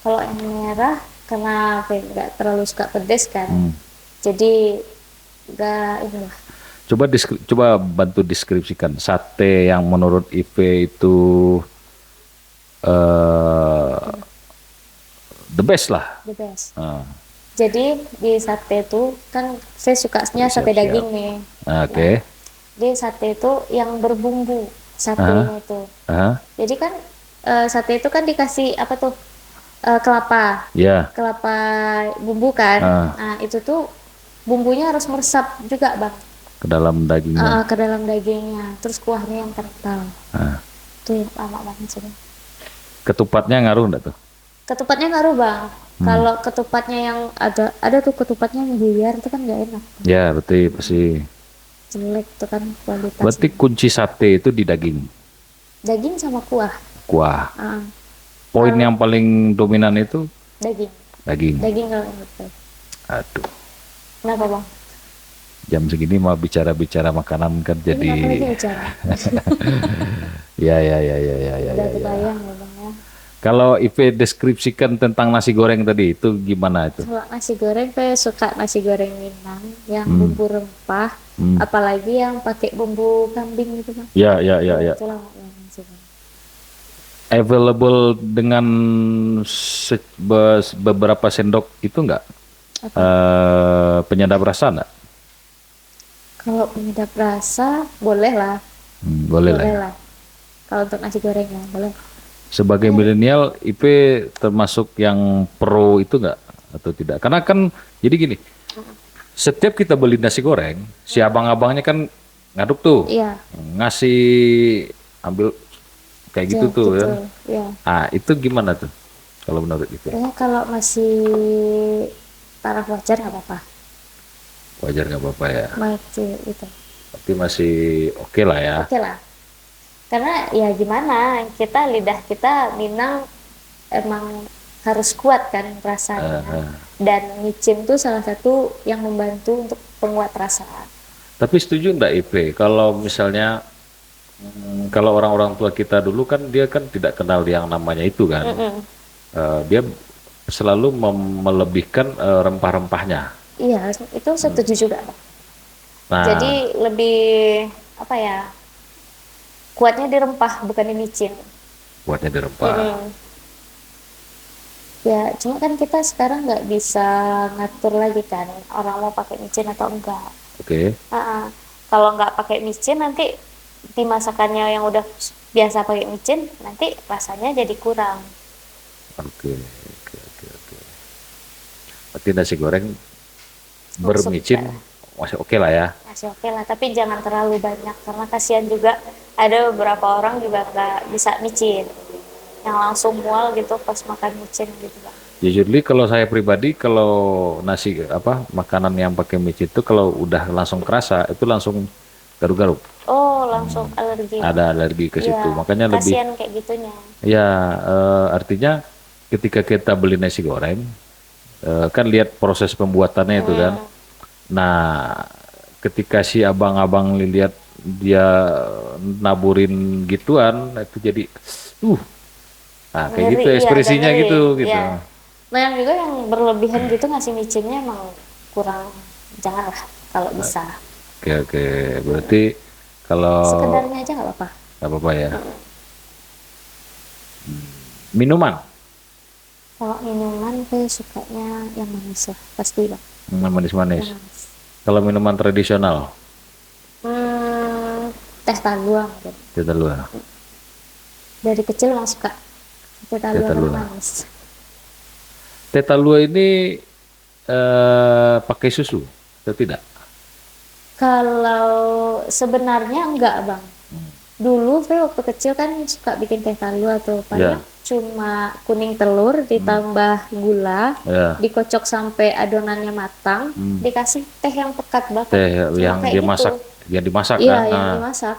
Kalau yang merah karena apa ya, nggak terlalu suka pedes kan, jadi nggak inilah.
Coba bantu deskripsikan sate yang menurut Ive itu the best lah.
The best.
Ah,
Jadi di sate itu kan saya sukanya sate
Siap-siap.
daging nih.
oke.
Di sate itu yang berbumbu satenya itu.
Aha,
Jadi kan sate itu kan dikasih apa tuh kelapa,
ya.
kelapa bumbu kan.
Ah.
Nah itu tuh bumbunya harus meresap juga bang
Ke dalam dagingnya.
ke dalam dagingnya. Terus kuahnya yang kental.
Ah.
Itu yang lama banget sih.
Ketupatnya ngaruh enggak tuh?
Ketupatnya ngaruh bang. Kalau ketupatnya yang ada tuh ketupatnya yang buyar itu kan nggak enak,
Ya, betul pasti.
jelek tuh kan kualitasnya.
Berarti kunci sate itu di daging,
Daging sama kuah.
kuah.
Ah,
Poin yang paling dominan itu
daging.
daging.
Daging kalau gitu.
Aduh,
Kenapa bang?
jam segini mau bicara-bicara makanan kan
Ini
jadi
apa lagi bicara?
ya.
Udah kebayang ya bang ya.
Kalau IP deskripsikan tentang nasi goreng tadi itu gimana itu?
Kalau nasi goreng, saya suka nasi goreng Minang yang
Hmm.
bumbu rempah,
Hmm.
apalagi yang pakai bumbu kambing gitu bang.
Ya, ya, ya, ya.
Itulah yang suka.
Available dengan beberapa sendok itu enggak?
Apa?
Penyedap rasa enggak?
Kalau penyedap rasa, boleh lah,
Boleh lah.
boleh
Ya.
lah. Kalau untuk nasi gorengnya, boleh.
Sebagai milenial, IP termasuk yang pro itu enggak atau tidak? Karena kan jadi gini, setiap kita beli nasi goreng, si abang-abangnya kan ngaduk tuh,
Iya,
ngasih ambil kayak gitu tuh
gitu.
kan.
Iya.
Ah, itu gimana tuh kalau menurut IP?
Ya, kalau masih taraf wajar nggak apa-apa.
Wajar nggak apa-apa ya?
Masih itu.
Tapi masih oke lah ya.
Oke lah. Karena ya gimana, kita lidah kita Minang emang harus kuat kan rasanya. Dan micin tuh salah satu yang membantu untuk penguat rasa.
Tapi setuju nggak IP kalau misalnya kalau orang-orang tua kita dulu kan dia kan tidak kenal yang namanya itu kan. Dia selalu melebihkan rempah-rempahnya.
Iya, itu setuju juga.
Nah,
Jadi lebih apa ya? Kuatnya di rempah bukan di micin.
buatnya di rempah.
Ya, cuma kan kita sekarang nggak bisa ngatur lagi kan orang mau pakai micin atau enggak.
Oke.
Kalau nggak pakai micin nanti di masakannya yang udah biasa pakai micin nanti rasanya jadi kurang.
Oke. Berarti nasi goreng bermicin masih oke lah ya.
Masih oke lah, tapi jangan terlalu banyak karena kasihan juga ada beberapa orang juga nggak bisa micin, yang langsung mual gitu pas makan micin gitu bang.
Jujurly kalau saya pribadi kalau nasi makanan yang pakai micin itu kalau udah langsung kerasa itu langsung garuk-garuk.
Oh langsung alergi.
Ada alergi ke situ.
Ya,
Makanya lebih
kasihan kayak gitunya.
ya artinya ketika kita beli nasi goreng kan lihat proses pembuatannya itu kan. Nah, ketika si abang-abang lihat dia naburin gituan itu jadi nah kayak
Ngeri,
gitu
iya,
ekspresinya
ngeri,
gitu gitu.
iya. Nah yang juga yang berlebihan gitu ngasih micinnya emang kurang, janganlah kalau bisa.
Oke, berarti kalau
Sekedarnya aja nggak apa-apa.
nggak apa-apa ya. Minuman
Kalau minuman saya sukanya yang manis lah, pasti lah.
manis-manis.
Yang manis.
Kalau minuman tradisional
Teh talua mungkin.
kita luar.
Dari kecil emang suka teh talua
Teh
yang
talua.
manis.
Teh talua ini pakai susu atau tidak?
Kalau sebenarnya enggak bang. Dulu saya waktu kecil kan suka bikin teh talua tuh, padahal cuma kuning telur ditambah gula,
Ya.
dikocok sampai adonannya matang, dikasih teh yang pekat banget.
Teh
Cuma
yang
kayak
dimasak,
gitu.
yang dimasak
Iya,
kan?
yang
Nah,
dimasak.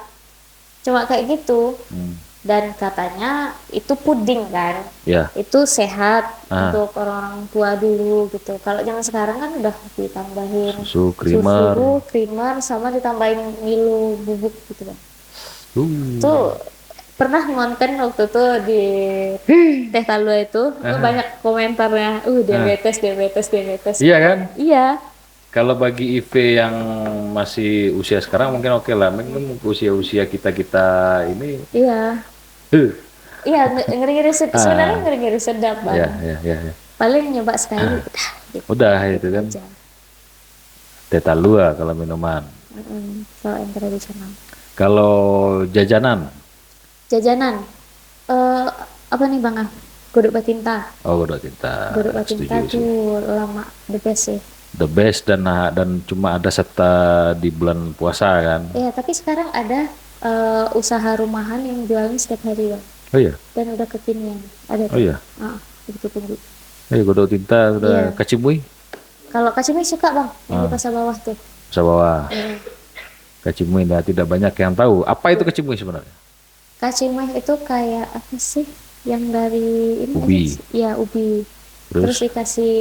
Cuma kayak gitu.
hmm,
Dan katanya itu puding kan.
ya.
Itu sehat
Ah.
untuk orang-orang tua dulu gitu. Kalau zaman sekarang kan udah ditambahin
Susu, creamer.
susu, creamer, sama ditambahin Milo bubuk gitu kan. Tuh pernah ngonten waktu itu di teh talua itu, banyak komentarnya, diabetes.
Iya kan?
Iya,
Kalau bagi IV yang masih usia sekarang mungkin oke lah. Mungkin usia-usia kita ini,
iya,
huh,
iya ngeri-ngeri sebenarnya ngeri-ngeri sedap
ya,
banget.
ya.
Paling nyoba sekali, udah. Gitu
Udah itu kan.
aja.
Teh talua kalau minuman.
Kalau yang tradisional.
Kalau jajanan,
Jajanan, apa nih bang? Gudeg Batinta.
oh udah kita
Gudeg Batinta
setuju sih.
tuh lama the best sih.
The best dan cuma ada serta di bulan puasa kan.
Iya, tapi sekarang ada usaha rumahan yang jualnya setiap hari bang.
Oh iya,
Dan udah kekinian. Ada
oh
tuh.
iya.
Begitu tunggu.
Godok tinta udah
Iya.
kacimui,
Kalau kacimai suka bang, yang di pasar bawah tuh.
bisa bawa
Hmm.
kacimui. Nah, tidak banyak yang tahu apa itu kacimui sebenarnya.
Kacimai itu kayak apa sih? Yang dari ini
Ubi.
aja sih. Iya, ubi. Terus dikasih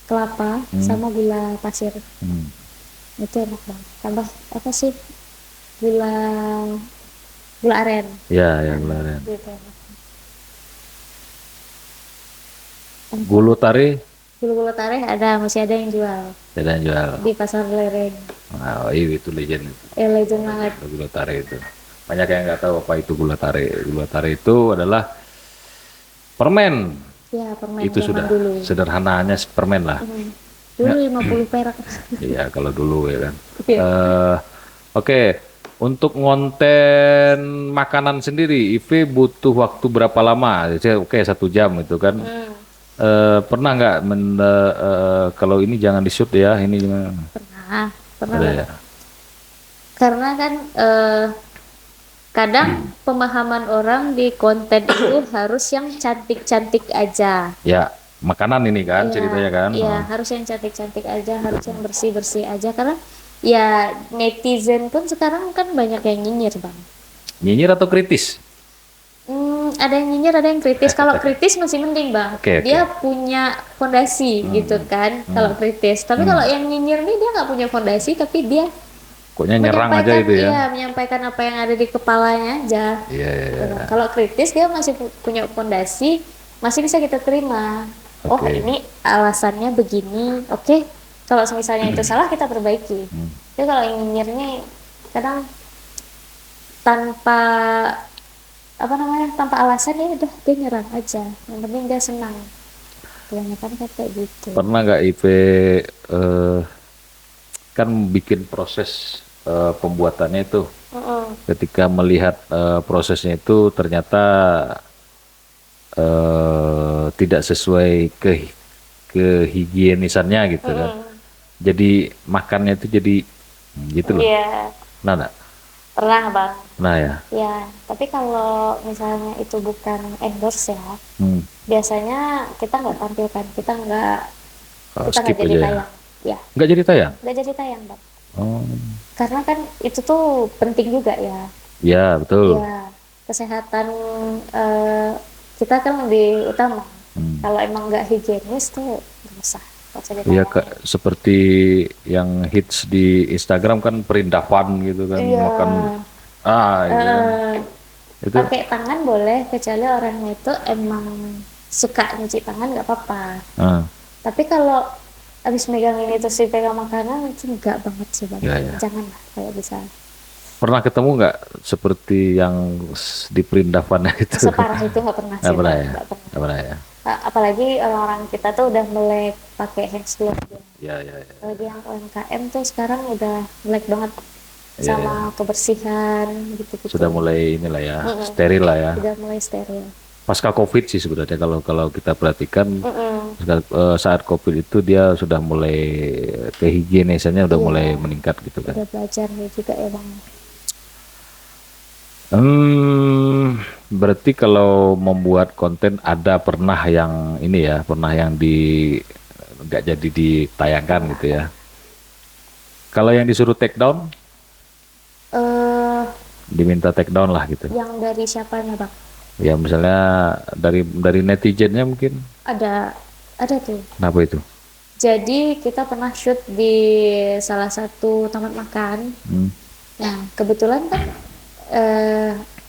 kelapa sama gula pasir. Itu enak banget. Tambah apa sih? Gula aren.
Ya, yang kemarin.
Gitu enak.
Gulu tari
Gulu-gulu tarik ada, masih ada yang jual
tidak jual.
di pasar lereng.
Nah, itu legend itu.
Legend banget.
Gula tari itu. Banyak yang nggak tahu apa itu gula tari. Gula tari itu adalah permen.
Ya, permen
Itu
zaman
sudah
dulu.
sederhananya permen lah.
Dulu 50 perak.
Iya, kalau dulu ya kan.
Iya.
Oke, untuk ngonten makanan sendiri, Ive butuh waktu berapa lama? Oke, 1 jam itu kan. Pernah nggak kalau ini jangan di shoot ya, ini jangan.
Pernah
Ada
banget.
ya.
Karena kan kadang pemahaman orang di konten itu harus yang cantik-cantik aja.
Ya, makanan ini kan
Iya,
ceritanya kan.
iya, harus yang cantik-cantik aja, harus yang bersih-bersih aja. Karena ya netizen pun sekarang kan banyak yang nyinyir, Bang.
Nyinyir atau kritis?
Ada yang nyinyir, ada yang kritis. Kalau kritis masih mending, Bang.
Oke, oke.
Dia punya fondasi gitu kan, kalau kritis. Tapi kalau yang nyinyir nih dia nggak punya fondasi, tapi dia
Pokoknya nyerang aja itu ya.
iya, menyampaikan apa yang ada di kepalanya aja.
Iya, iya, iya.
Nah, kalau kritis dia masih punya fondasi, masih bisa kita terima. Oh,
Oke.
ini alasannya begini. Oke. Kalau misalnya itu salah kita perbaiki. Tapi kalau yang nyinyir nih kadang tanpa apa namanya? Tanpa alasan ya udah dia nyerang aja. Yang penting dia senang. Kebanyakan kan kayak gitu.
Pernah nggak Ive kan bikin proses pembuatannya itu, ketika melihat prosesnya itu ternyata tidak sesuai kehigienisannya gitu kan. Jadi makannya itu jadi gitu loh.
Iya,
Nah, nah,
pernah, Bang.
nah ya.
Ya, tapi kalau misalnya itu bukan endorse ya,
Hmm.
biasanya kita nggak tampilkan, kita nggak
Skip
jadi
aja ya.
tayang. Ya,
Nggak jadi tayang?
nggak jadi tayang, Bang.
Oh,
Karena kan itu tuh penting juga ya.
ya betul.
Ya, kesehatan kita kan lebih utama. Kalau emang nggak higienis tuh nggak usah. Nggak usah
Iya,
ditayangin.
seperti yang hits di Instagram kan perindavan gitu kan,
Iya.
makan itu kan. Itu
Pakai tangan boleh, kecuali orangnya itu emang suka nyuci tangan nggak apa-apa.
ah,
Tapi kalau abis megang ini terus dipegang makanan itu enggak banget sih, Bang.
Ya, ya.
Janganlah kalau bisa.
pernah ketemu nggak seperti yang di perindavan itu?
Separah itu nggak pernah sih,
Nggak pernah
Bang.
ya?
Nggak pernah.
Nggak pernah ya?
Apalagi orang-orang kita tuh udah mulai pakai hand glove ya.
Ya, ya, ya.
Apalagi yang UMKM tuh sekarang udah melek banget
Iya,
sama kebersihan gitu-gitu.
Sudah mulai inilah ya, steril lah ya.
Udah mulai steril.
Pasca COVID sih sebenarnya kalau kita perhatikan saat COVID itu dia sudah mulai kehigienisannya udah mulai meningkat gitu kan.
Udah belajar juga ya, Bang.
Berarti kalau membuat konten ada pernah yang ini ya, pernah yang nggak jadi ditayangkan gitu ya. Kalau yang disuruh take down,
eh
diminta take down lah gitu.
yang dari siapanya, Bang?
Ya misalnya dari netizennya mungkin.
Ada tuh.
Kenapa itu?
Jadi kita pernah shoot di salah satu tempat makan. Nah, kebetulan kan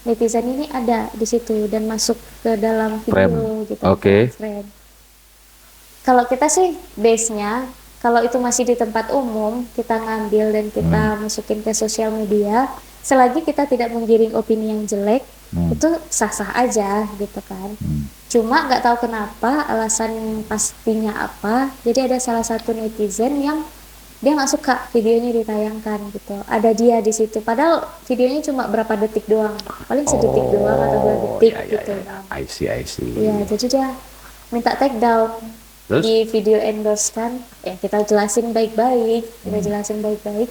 netizen ini ada di situ dan masuk ke dalam video
Frame.
gitu.
Oke.
Frame. Kalau kita sih base-nya, kalau itu masih di tempat umum, kita ngambil dan kita masukin ke sosial media, selagi kita tidak menggiring opini yang jelek, itu sah-sah aja gitu kan. Cuma nggak tahu kenapa alasan pastinya apa, jadi ada salah satu netizen yang dia nggak suka videonya ditayangkan gitu. Ada dia di situ, padahal videonya cuma berapa detik doang, paling sedetik doang atau 2 detik gitu.
I see.
Iya, jadi dia minta take down.
Terus?
Di video endorse kan, ya kita jelasin baik-baik,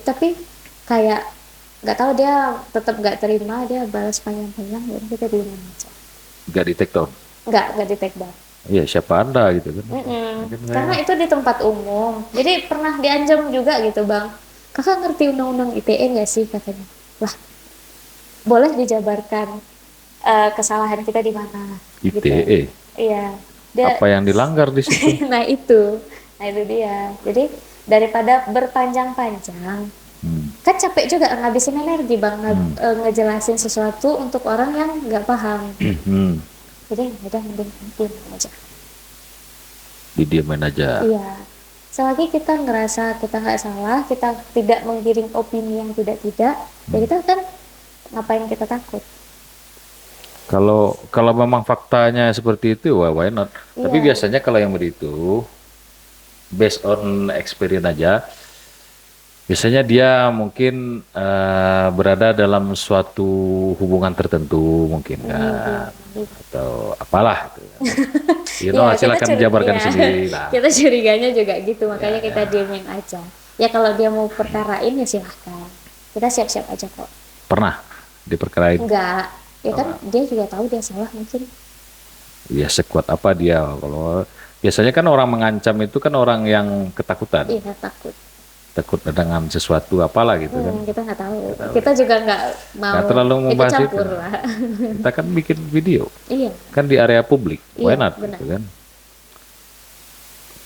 tapi kayak nggak tahu dia tetap nggak terima, dia balas panjang-panjang, dan kita diem aja.
Nggak di take down?
Nggak di take down.
Iya, siapa Anda gitu kan.
Karena itu di tempat umum, jadi pernah diancam juga gitu, Bang. Kakak ngerti undang-undang ITE nggak sih, katanya. Lah, boleh dijabarkan kesalahan kita di mana? Gitu.
ITE?
Iya.
Apa yang dilanggar di situ?
Nah itu dia. Jadi daripada berpanjang-panjang, kan capek juga ngabisin energi, Bang, ngejelasin sesuatu untuk orang yang nggak paham. Jadi udah mending aja.
Didiemin aja.
Iya. Selagi kita ngerasa kita nggak salah, kita tidak menggiring opini yang tidak-tidak, ya kita kan ngapain kita takut?
Kalau kalau memang faktanya seperti itu, why not? Tapi
Iya.
biasanya kalau yang begitu, based on experience aja, biasanya dia mungkin berada dalam suatu hubungan tertentu mungkin kan, atau apalah gitu. You know,
Iya,
silakan jabarkan
iya.
sendiri lah.
Kita curiganya juga gitu, makanya kita diemin aja. Ya kalau dia mau perkarain ya silahkan. Kita siap-siap aja kok.
Pernah diperkarain?
Enggak, ya kan dia juga tahu dia salah mungkin.
Ya sekuat apa dia? Kalau biasanya kan orang mengancam itu kan orang yang ketakutan,
Iya takut.
takut dengan sesuatu apalah gitu kan.
Kita nggak tahu. Kita juga nggak mau
Nggak terlalu
ikut
membahas itu.
campur lah.
Kita kan bikin video,
Iya.
kan di area publik, why
Iya,
not,
benar.
gitu kan?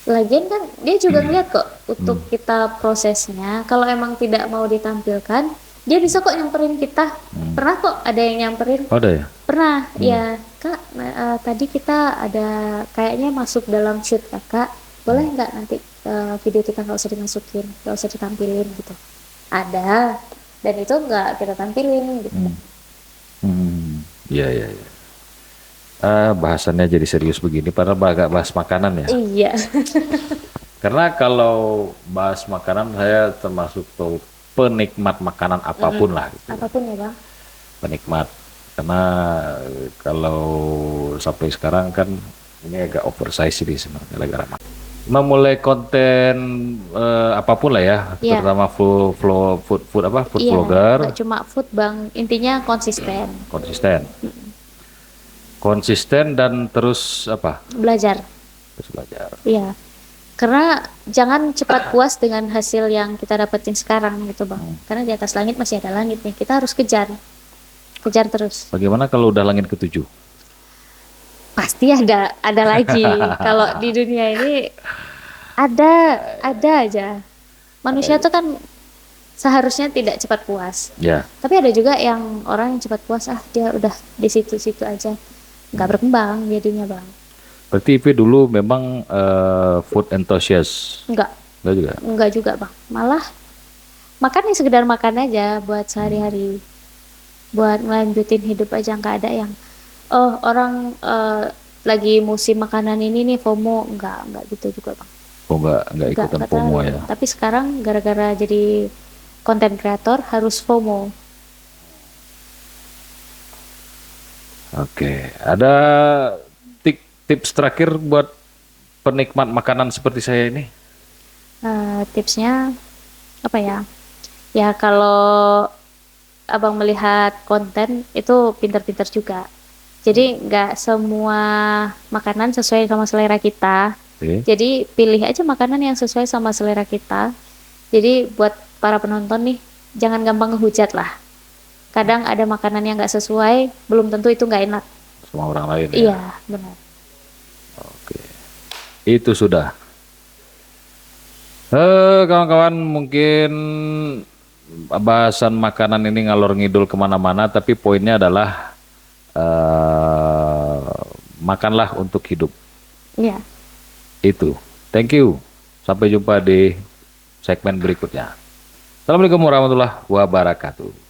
Lagian kan dia juga ngeliat kok untuk kita prosesnya. Kalau emang tidak mau ditampilkan, dia bisa kok nyamperin kita. Pernah kok ada yang nyamperin.
Oh, ada ya?
Pernah, ya Kak, tadi kita ada kayaknya masuk dalam shoot Kakak. Boleh nggak nanti video kita nggak usah dimasukin, nggak usah ditampilin gitu. Ada, dan itu nggak kita tampilin gitu.
Iya, iya, iya. Bahasannya jadi serius begini, padahal agak bahas makanan ya.
Iya,
Karena kalau bahas makanan, saya termasuk penikmat makanan apapun lah. Gitu.
apapun ya Bang.
Penikmat. Karena kalau sampai sekarang kan ini agak oversize sih sebenarnya gara-gara makan. Memulai konten apapun lah ya,
Iya.
terutama food
Iya,
vlogger,
nggak cuma food Bang, intinya konsisten,
konsisten dan terus apa?
belajar.
Terus belajar.
Iya, karena jangan cepat puas dengan hasil yang kita dapetin sekarang gitu Bang. Karena di atas langit masih ada langit nih, kita harus kejar terus.
Bagaimana kalau udah langit ketujuh?
Pasti ada lagi. Kalau di dunia ini ada aja. Manusia tuh kan seharusnya tidak cepat puas.
Ya,
Tapi ada juga yang orang yang cepat puas, dia udah di situ-situ aja, nggak berkembang jadinya Bang.
berarti IP dulu memang food enthusiast, enggak juga?
Enggak juga Bang. Malah makan ya sekedar makan aja buat sehari-hari, buat melanjutin hidup aja, nggak ada yang orang lagi musim makanan ini nih FOMO, enggak gitu juga Bang.
Oh, enggak ikutan
Enggak
FOMO
terlalu.
ya.
Tapi sekarang gara-gara jadi konten kreator harus FOMO.
Oke, ada tips terakhir buat penikmat makanan seperti saya ini?
Tipsnya apa ya? Ya kalau abang melihat konten itu pintar-pintar juga. Jadi nggak semua makanan sesuai sama selera kita.
Oke.
Jadi pilih aja makanan yang sesuai sama selera kita. Jadi buat para penonton nih, jangan gampang ngehujat lah. Kadang ada makanan yang nggak sesuai, belum tentu itu nggak enak.
Sama orang lain ya.
Iya, benar.
Oke, itu sudah. Kawan-kawan, mungkin bahasan makanan ini ngalor ngidul kemana-mana, tapi poinnya adalah makanlah untuk hidup.
Iya.
Itu. Thank you. Sampai jumpa di segmen berikutnya. Assalamualaikum warahmatullahi wabarakatuh.